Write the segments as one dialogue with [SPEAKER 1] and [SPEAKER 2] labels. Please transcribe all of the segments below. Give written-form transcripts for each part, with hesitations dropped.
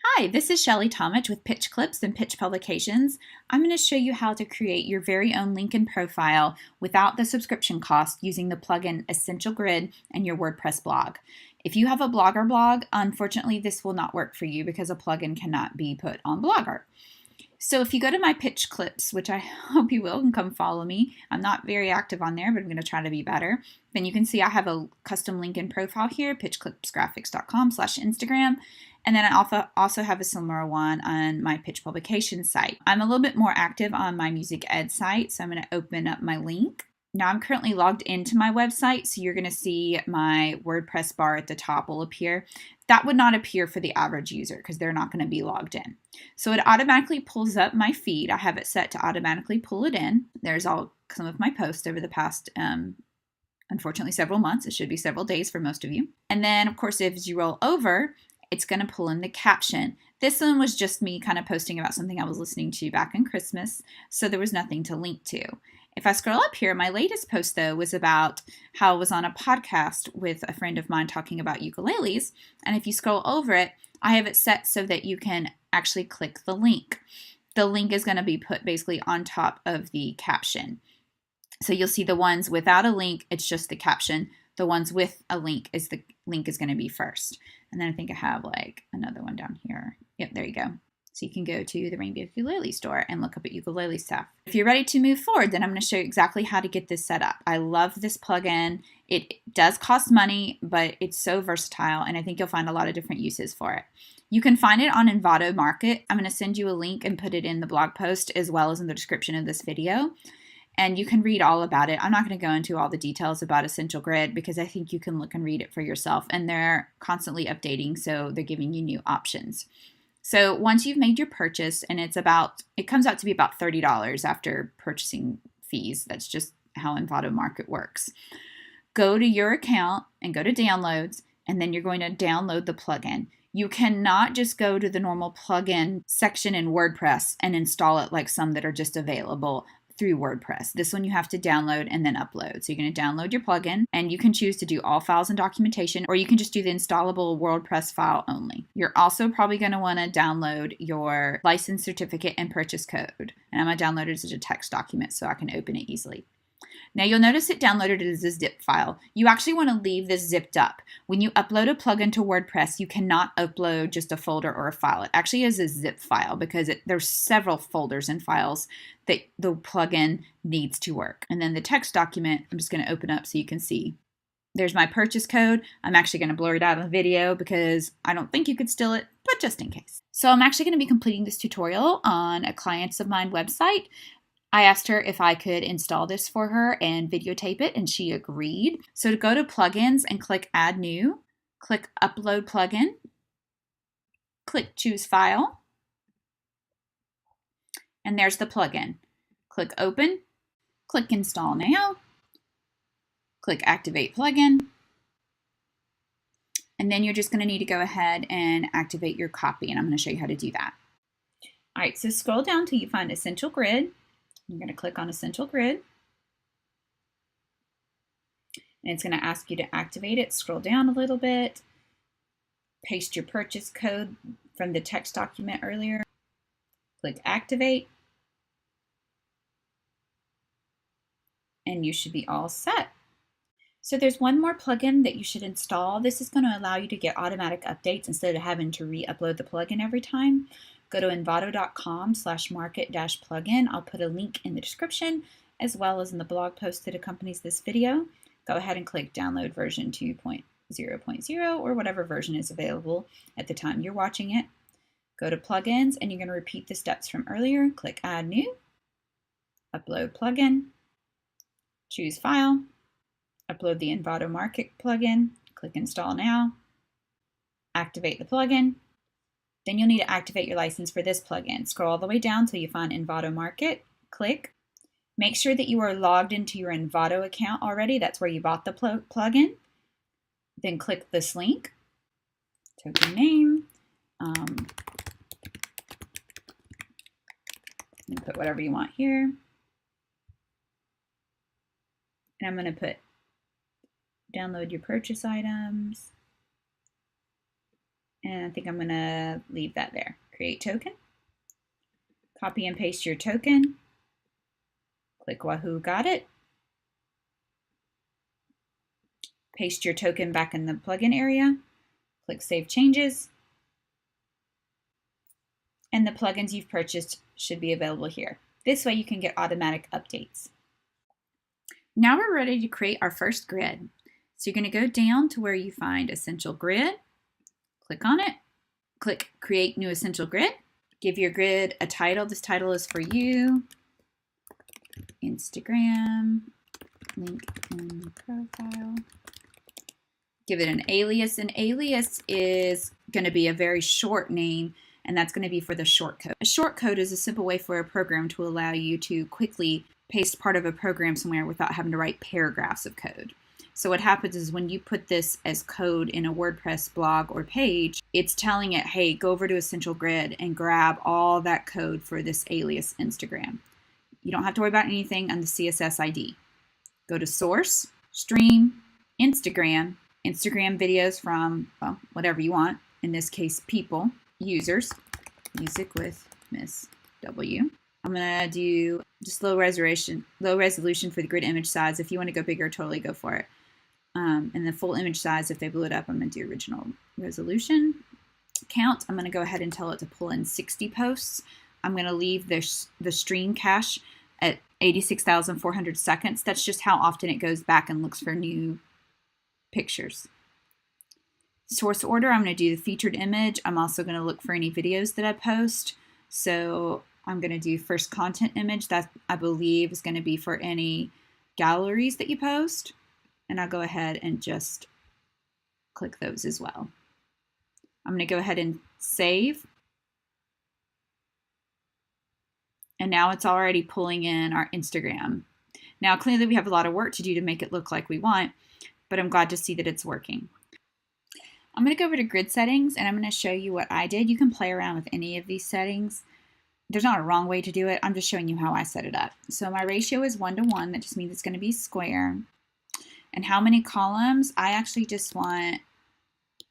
[SPEAKER 1] Hi, this is Shelly Tomich with Pitch Clips and Pitch Publications. I'm going to show you how to create your very own LinkedIn profile without the subscription cost using the plugin Essential Grid and your WordPress blog. If you have a Blogger blog, unfortunately this will not work for you because a plugin cannot be put on Blogger. So if you go to my Pitch Clips, which I hope you will, and come follow me. I'm not very active on there, but I'm going to try to be better. Then you can see I have a custom LinkedIn profile here, pitchclipsgraphics.com/Instagram. And then I also have a similar one on my Pitch Publication site. I'm a little bit more active on my Music Ed site, so I'm going to open up my link. Now I'm currently logged into my website, so you're going to see my WordPress bar at the top will appear. That would not appear for the average user because they're not going to be logged in. So it automatically pulls up my feed. I have it set to automatically pull it in. There's some of my posts over the past, unfortunately, several months. It should be several days for most of you. And then, of course, if you roll over, it's going to pull in the caption. This one was just me kind of posting about something I was listening to back in Christmas, so there was nothing to link to. If I scroll up here, my latest post, though, was about how I was on a podcast with a friend of mine talking about ukuleles. And if you scroll over it, I have it set so that you can actually click the link. The link is going to be put basically on top of the caption. So you'll see the ones without a link, it's just the caption. The ones with a link is the link is going to be first. And then I think I have like another one down here. Yep, there you go. So you can go to the Rainbow Ukulele store and look up at ukulele stuff. If you're ready to move forward, then I'm going to show you exactly how to get this set up. I love this plugin. It does cost money, but it's so versatile, and I think you'll find a lot of different uses for it. You can find it on Envato Market. I'm going to send you a link and put it in the blog post as well as in the description of this video. And you can read all about it. I'm not going to go into all the details about Essential Grid because I think you can look and read it for yourself. And they're constantly updating, so they're giving you new options. So once you've made your purchase, and it comes out to be about $30 after purchasing fees. That's just how Envato Market works. Go to your account and go to downloads, and then you're going to download the plugin. You cannot just go to the normal plugin section in WordPress and install it like some that are just available through WordPress. This one you have to download and then upload. So you're going to download your plugin, and you can choose to do all files and documentation, or you can just do the installable WordPress file only. You're also probably going to want to download your license certificate and purchase code. And I'm going to download it as a text document so I can open it easily. Now you'll notice it downloaded as a zip file. You actually want to leave this zipped up. When you upload a plugin to WordPress, you cannot upload just a folder or a file. It actually is a zip file because there's several folders and files that the plugin needs to work. And then the text document, I'm just going to open up so you can see. There's my purchase code. I'm actually going to blur it out in the video because I don't think you could steal it, but just in case. So I'm actually going to be completing this tutorial on a client's of mine website. I asked her if I could install this for her and videotape it, and she agreed. So to go to plugins and click add new, click upload plugin, click choose file, and there's the plugin. Click open, click install now, click activate plugin, and then you're just going to need to go ahead and activate your copy, and I'm going to show you how to do that. All right, so scroll down till you find Essential Grid. You're going to click on Essential Grid, and it's going to ask you to activate it. Scroll down a little bit, paste your purchase code from the text document earlier, click activate, and you should be all set. So there's one more plugin that you should install. This is going to allow you to get automatic updates instead of having to re-upload the plugin every time. Go to envato.com/market-plugin. I'll put a link in the description as well as in the blog post that accompanies this video. Go ahead and click download version 2.0.0 or whatever version is available at the time you're watching it. Go to plugins, and you're going to repeat the steps from earlier. Click add new, upload plugin, choose file, upload the Envato Market plugin, click install now, activate the plugin. Then you'll need to activate your license for this plugin. Scroll all the way down till you find Envato Market, click. Make sure that you are logged into your Envato account already. That's where you bought the plugin. Then click this link, token name, and put whatever you want here. And I'm going to put download your purchase items. And I think I'm going to leave that there. Create token. Copy and paste your token. Click Wahoo, got it. Paste your token back in the plugin area. Click Save Changes. And the plugins you've purchased should be available here. This way you can get automatic updates. Now we're ready to create our first grid. So you're going to go down to where you find Essential Grid. Click on it. Click Create New Essential Grid. Give your grid a title. This title is for you. Instagram, link in profile. Give it an alias. An alias is going to be a very short name, and that's going to be for the shortcode. A shortcode is a simple way for a program to allow you to quickly paste part of a program somewhere without having to write paragraphs of code. So what happens is when you put this as code in a WordPress blog or page, it's telling it, hey, go over to Essential Grid and grab all that code for this alias Instagram. You don't have to worry about anything on the CSS ID. Go to Source, Stream, Instagram videos from, well, whatever you want. In this case, people, users, music with Miss W. I'm going to do just low resolution for the grid image size. If you want to go bigger, totally go for it. And the full image size, if they blew it up, I'm going to do original resolution. Count, I'm going to go ahead and tell it to pull in 60 posts. I'm going to leave the stream cache at 86,400 seconds. That's just how often it goes back and looks for new pictures. Source order, I'm going to do the featured image. I'm also going to look for any videos that I post. So I'm going to do first content image. That I believe is going to be for any galleries that you post. And I'll go ahead and just click those as well. I'm going to go ahead and save. And now it's already pulling in our Instagram. Now, clearly we have a lot of work to do to make it look like we want, but I'm glad to see that it's working. I'm going to go over to grid settings and I'm going to show you what I did. You can play around with any of these settings. There's not a wrong way to do it. I'm just showing you how I set it up. So my ratio is 1:1. That just means it's going to be square. And how many columns? I actually just want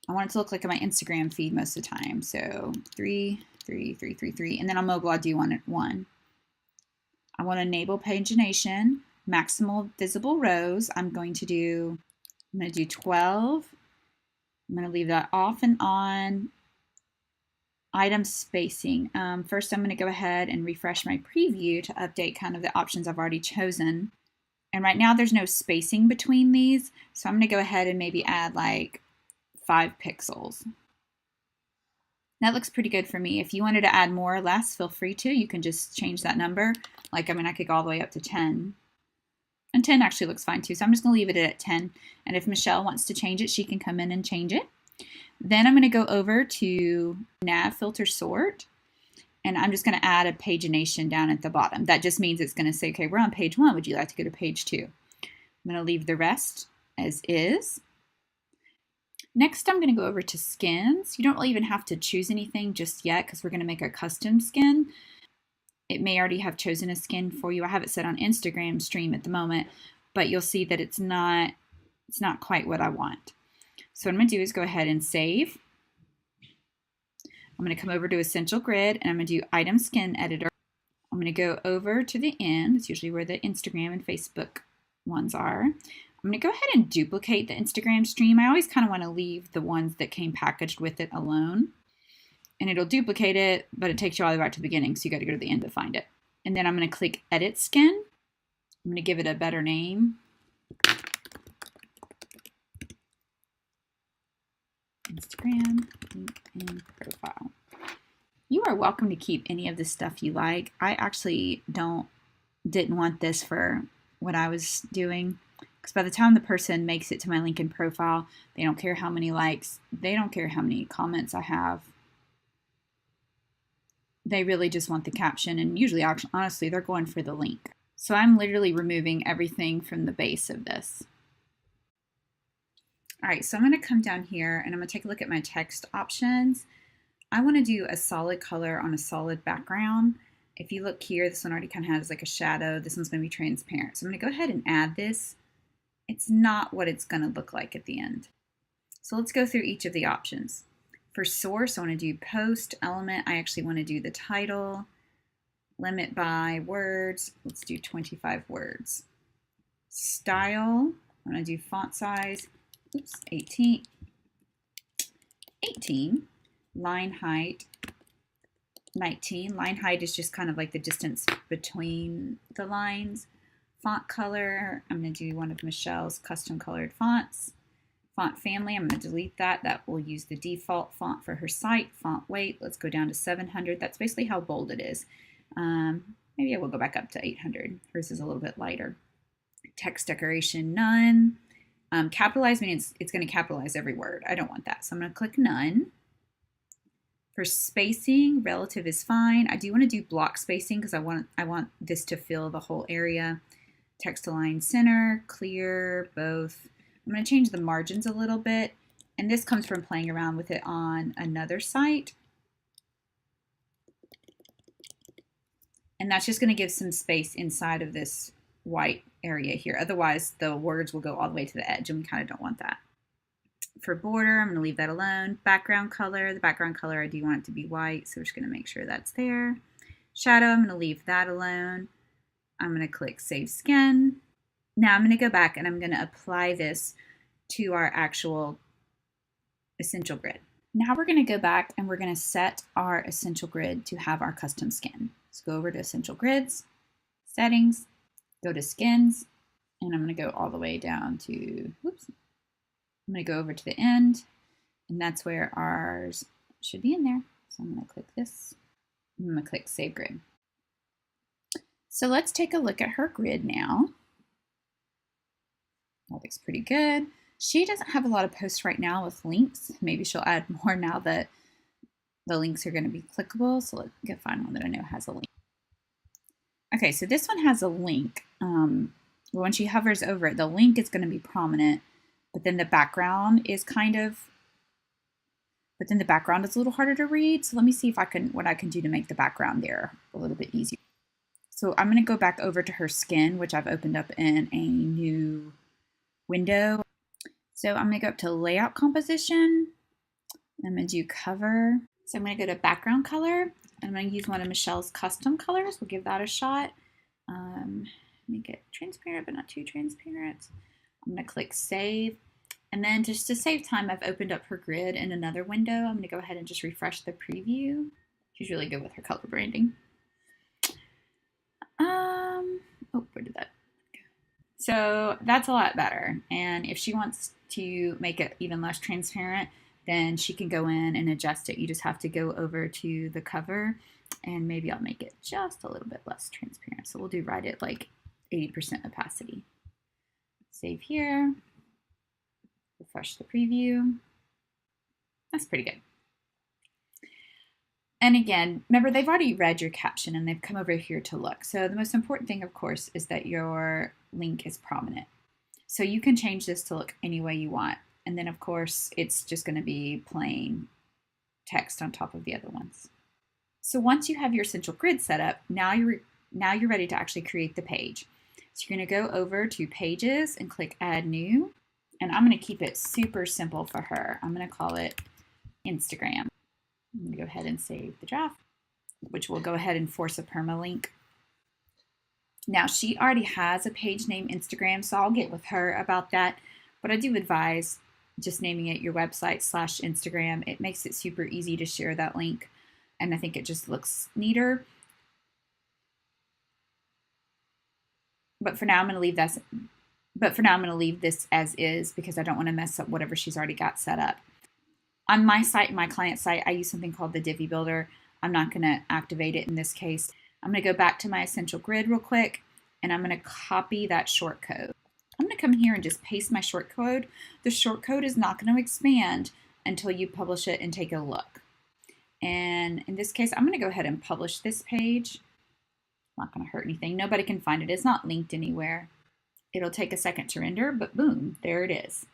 [SPEAKER 1] it to look like my Instagram feed most of the time. So 3, 3, 3, 3, 3. And then on mobile, I do want it 1. I want to enable pagination, maximal visible rows. I'm going to do 12. I'm going to leave that off and on. Item spacing. First, I'm going to go ahead and refresh my preview to update kind of the options I've already chosen. And right now there's no spacing between these. So I'm going to go ahead and maybe add like 5 pixels. That looks pretty good for me. If you wanted to add more or less, feel free to. You can just change that number. I could go all the way up to 10. And 10 actually looks fine too. So I'm just going to leave it at 10. And if Michelle wants to change it, she can come in and change it. Then I'm going to go over to Nav-Filter Sort. And I'm just going to add a pagination down at the bottom. That just means it's going to say, okay, we're on page 1. Would you like to go to page 2? I'm going to leave the rest as is. Next, I'm going to go over to skins. You don't really even have to choose anything just yet because we're going to make a custom skin. It may already have chosen a skin for you. I have it set on Instagram stream at the moment, but you'll see that it's not quite what I want. So what I'm going to do is go ahead and save. I'm going to come over to Essential Grid and I'm going to do Item Skin Editor. I'm going to go over to the end. It's usually where the Instagram and Facebook ones are. I'm going to go ahead and duplicate the Instagram stream. I always kind of want to leave the ones that came packaged with it alone. And it'll duplicate it, but it takes you all the way back to the beginning, so you got to go to the end to find it. And then I'm going to click Edit Skin. I'm going to give it a better name. Instagram, link in profile. You are welcome to keep any of the stuff you like. I actually didn't want this for what I was doing, because by the time the person makes it to my link in profile, they don't care how many likes, they don't care how many comments I have. They really just want the caption, and usually, honestly, they're going for the link. So I'm literally removing everything from the base of this. All right, so I'm going to come down here and I'm going to take a look at my text options. I want to do a solid color on a solid background. If you look here, this one already kind of has like a shadow. This one's going to be transparent. So I'm going to go ahead and add this. It's not what it's going to look like at the end. So let's go through each of the options. For source, I want to do post element. I actually want to do the title. Limit by words. Let's do 25 words. Style, I'm going to do font size. 18. Line height, 19. Line height is just kind of like the distance between the lines. Font color, I'm going to do one of Michelle's custom colored fonts. Font family, I'm going to delete that. That will use the default font for her site. Font weight, let's go down to 700. That's basically how bold it is. Maybe I will go back up to 800. Hers is a little bit lighter. Text decoration, none. Capitalize means it's going to capitalize every word. I don't want that. So I'm going to click none. For spacing, relative is fine. I do want to do block spacing because I want this to fill the whole area. Text align center, clear, both. I'm going to change the margins a little bit. And this comes from playing around with it on another site. And that's just going to give some space inside of this white area here. Otherwise, the words will go all the way to the edge, and we kind of don't want that. For border, I'm going to leave that alone. Background color, the background color, I do want it to be white, so we're just going to make sure that's there. Shadow, I'm going to leave that alone. I'm going to click Save Skin. Now I'm going to go back and I'm going to apply this to our actual essential grid. Now we're going to go back and we're going to set our essential grid to have our custom skin. So go over to Essential Grids, Settings, go to Skins, and I'm going to go all the way down to, whoops, I'm going to go over to the end, and that's where ours should be in there. So I'm going to click this. I'm going to click Save Grid. So let's take a look at her grid now. That looks pretty good. She doesn't have a lot of posts right now with links. Maybe she'll add more now that the links are going to be clickable. So let's go find one that I know has a link. Okay, so this one has a link. When she hovers over it, the link is going to be prominent, but then the background is a little harder to read. So let me see if what I can do to make the background there a little bit easier. So I'm going to go back over to her skin, which I've opened up in a new window. So I'm going to go up to Layout Composition. I'm going to do Cover. So I'm going to go to Background Color. I'm going to use one of Michelle's custom colors. We'll give that a shot. Make it transparent, but not too transparent. I'm going to click Save. And then just to save time, I've opened up her grid in another window. I'm going to go ahead and just refresh the preview. She's really good with her color branding. Oh, where did that go? So that's a lot better. And if she wants to make it even less transparent, then she can go in and adjust it. You just have to go over to the cover, and maybe I'll make it just a little bit less transparent. So we'll do right at like 80% opacity. Save here. Refresh the preview. That's pretty good. And again, remember, they've already read your caption and they've come over here to look. So the most important thing, of course, is that your link is prominent. So you can change this to look any way you want. And then, of course, it's just going to be plain text on top of the other ones. So once you have your essential grid set up, now you're ready to actually create the page. So you're going to go over to Pages and click Add New. And I'm going to keep it super simple for her. I'm going to call it Instagram. I'm going to go ahead and save the draft, which will go ahead and force a permalink. Now, she already has a page named Instagram, so I'll get with her about that. But I do advise just naming it your website /Instagram. It makes it super easy to share that link, and I think it just looks neater. But for now, I'm going to leave this. But for now, I'm going to leave this as is because I don't want to mess up whatever she's already got set up. On my site, my client site, I use something called the Divi Builder. I'm not going to activate it in this case. I'm going to go back to my essential grid real quick, and I'm going to copy that short code. I'm going to come here and just paste my short code. The short code is not going to expand until you publish it and take a look. And in this case, I'm going to go ahead and publish this page. Not going to hurt anything. Nobody can find it. It's not linked anywhere. It'll take a second to render, but boom, there it is.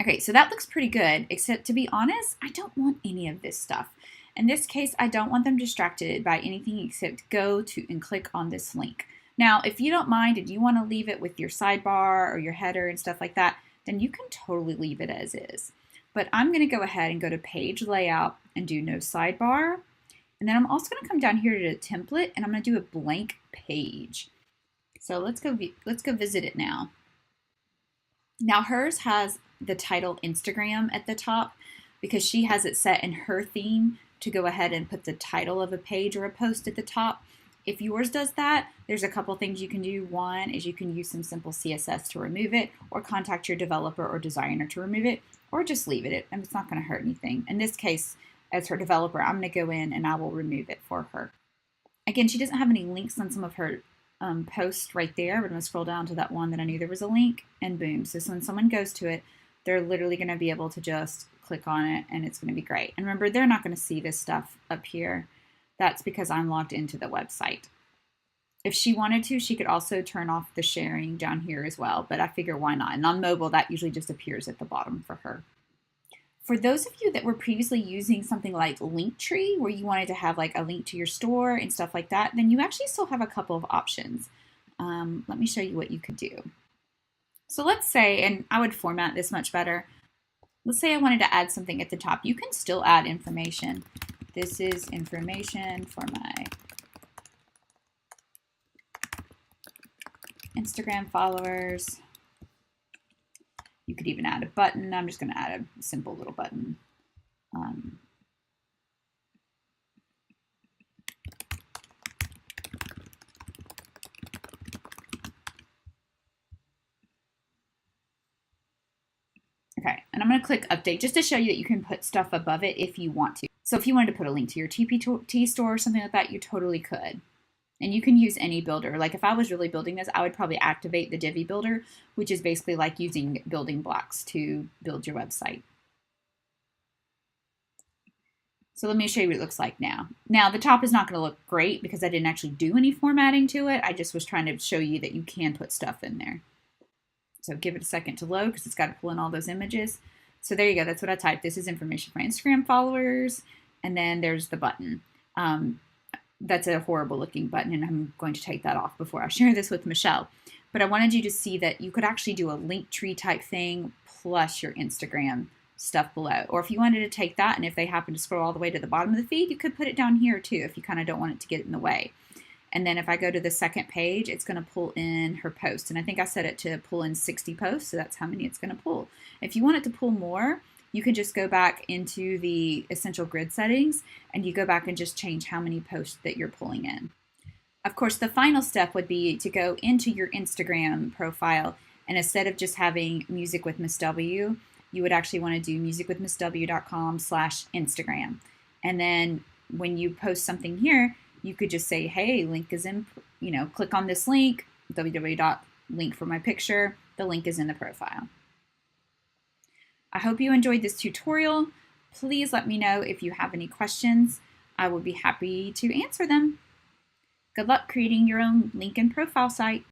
[SPEAKER 1] Okay, so that looks pretty good, except to be honest, I don't want any of this stuff. In this case, I don't want them distracted by anything except go to and click on this link. Now, if you don't mind and you want to leave it with your sidebar or your header and stuff like that, then you can totally leave it as is. But I'm going to go ahead and go to page layout and do no sidebar. And then I'm also going to come down here to template and I'm going to do a blank page. So let's go visit it now. Now hers has the title Instagram at the top because she has it set in her theme to go ahead and put the title of a page or a post at the top. If yours does that, there's a couple things you can do. One is you can use some simple CSS to remove it, or contact your developer or designer to remove it, or just leave it, and it's not going to hurt anything. In this case, as her developer, I'm going to go in and I will remove it for her. Again, she doesn't have any links on some of her posts right there, but I'm going to scroll down to that one that I knew there was a link, and boom. So when someone goes to it, they're literally going to be able to just click on it, and it's going to be great. And remember, they're not going to see this stuff up here. That's because I'm logged into the website. If she wanted to, she could also turn off the sharing down here as well, but I figure why not? And on mobile, that usually just appears at the bottom for her. For those of you that were previously using something like Linktree, where you wanted to have like a link to your store and stuff like that, then you actually still have a couple of options. Let me show you what you could do. So let's say, and I would format this much better. Let's say I wanted to add something at the top. You can still add information. This is information for my Instagram followers. You could even add a button. I'm just going to add a simple little button. Okay, and I'm going to click update just to show you that you can put stuff above it if you want to. So if you wanted to put a link to your TPT store or something like that, you totally could. And you can use any builder. Like if I was really building this, I would probably activate the Divi builder, which is basically like using building blocks to build your website. So let me show you what it looks like now. Now the top is not going to look great because I didn't actually do any formatting to it. I just was trying to show you that you can put stuff in there. So give it a second to load because it's got to pull in all those images. So there you go. That's what I typed. This is information for my Instagram followers. And then there's the button. That's a horrible looking button, and I'm going to take that off before I share this with Michelle. But I wanted you to see that you could actually do a Linktree type thing plus your Instagram stuff below. Or if you wanted to take that, and if they happen to scroll all the way to the bottom of the feed, you could put it down here too if you kind of don't want it to get in the way. And then if I go to the second page, it's going to pull in her post. And I think I set it to pull in 60 posts, so that's how many it's going to pull. If you want it to pull more, you can just go back into the essential grid settings and you go back and just change how many posts that you're pulling in. Of course, the final step would be to go into your Instagram profile, and instead of just having music with Miss W, you would actually want to do musicwithmissw.com/Instagram. And then when you post something here, you could just say, hey, link is in, click on this link, www.link for my picture. The link is in the profile. I hope you enjoyed this tutorial. Please let me know if you have any questions. I would be happy to answer them. Good luck creating your own link and profile site.